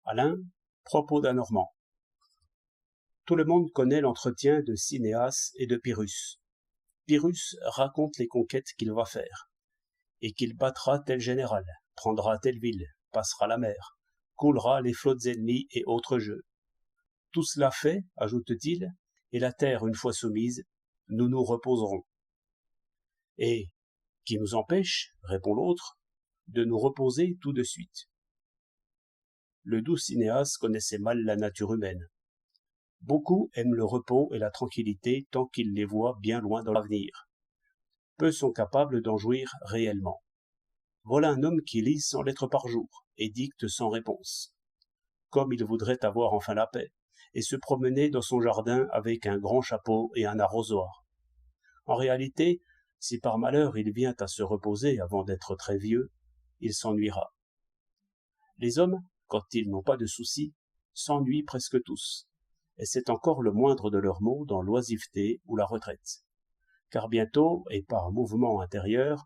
Alain, propos d'un Normand. Tout le monde connaît l'entretien de Cinéas et de Pyrrhus. Pyrrhus raconte les conquêtes qu'il va faire, et qu'il battra tel général, prendra telle ville, passera la mer, coulera les flottes ennemies et autres jeux. Tout cela fait, ajoute-t-il, et la terre une fois soumise, nous nous reposerons. Et qui nous empêche, répond l'autre, de nous reposer tout de suite. Le doux Cinéas connaissait mal la nature humaine. Beaucoup aiment le repos et la tranquillité tant qu'ils les voient bien loin dans l'avenir. Peu sont capables d'en jouir réellement. Voilà un homme qui lit 100 lettres par jour et dicte sans réponse. Comme il voudrait avoir enfin la paix et se promener dans son jardin avec un grand chapeau et un arrosoir. En réalité, si par malheur il vient à se reposer avant d'être très vieux, il s'ennuiera. Les hommes, quand ils n'ont pas de soucis, s'ennuient presque tous, et c'est encore le moindre de leurs maux dans l'oisiveté ou la retraite. Car bientôt, et par mouvement intérieur,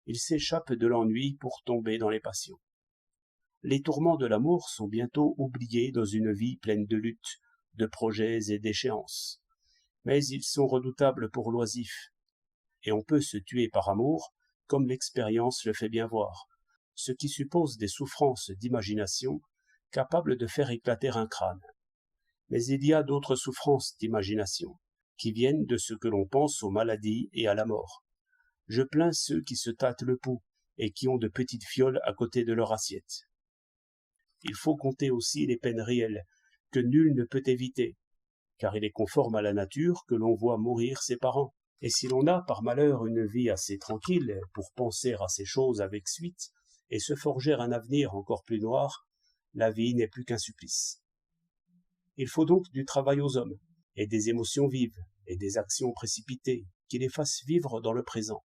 ils s'échappent de l'ennui pour tomber dans les passions. Les tourments de l'amour sont bientôt oubliés dans une vie pleine de luttes, de projets et d'échéances. Mais ils sont redoutables pour l'oisif, et on peut se tuer par amour, comme l'expérience le fait bien voir, ce qui suppose des souffrances d'imagination capables de faire éclater un crâne. Mais il y a d'autres souffrances d'imagination, qui viennent de ce que l'on pense aux maladies et à la mort. Je plains ceux qui se tâtent le pouls et qui ont de petites fioles à côté de leur assiette. Il faut compter aussi les peines réelles, que nul ne peut éviter, car il est conforme à la nature que l'on voit mourir ses parents. Et si l'on a par malheur une vie assez tranquille pour penser à ces choses avec suite et se forger un avenir encore plus noir, la vie n'est plus qu'un supplice. Il faut donc du travail aux hommes, et des émotions vives, et des actions précipitées, qui les fassent vivre dans le présent.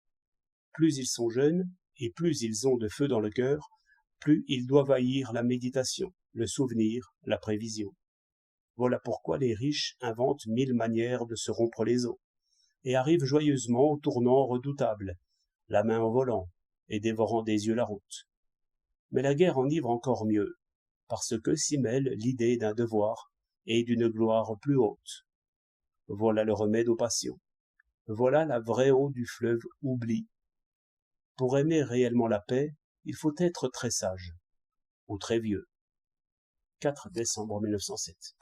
Plus ils sont jeunes, et plus ils ont de feu dans le cœur, plus ils doivent haïr la méditation, le souvenir, la prévision. Voilà pourquoi les riches inventent 1000 manières de se rompre les os, et arrivent joyeusement au tournant redoutable, la main au volant, et dévorant des yeux la route. Mais la guerre enivre encore mieux, parce que s'y mêle l'idée d'un devoir et d'une gloire plus haute. Voilà le remède aux passions. Voilà la vraie eau du fleuve oubli. Pour aimer réellement la paix, il faut être très sage, ou très vieux. 4 décembre 1907.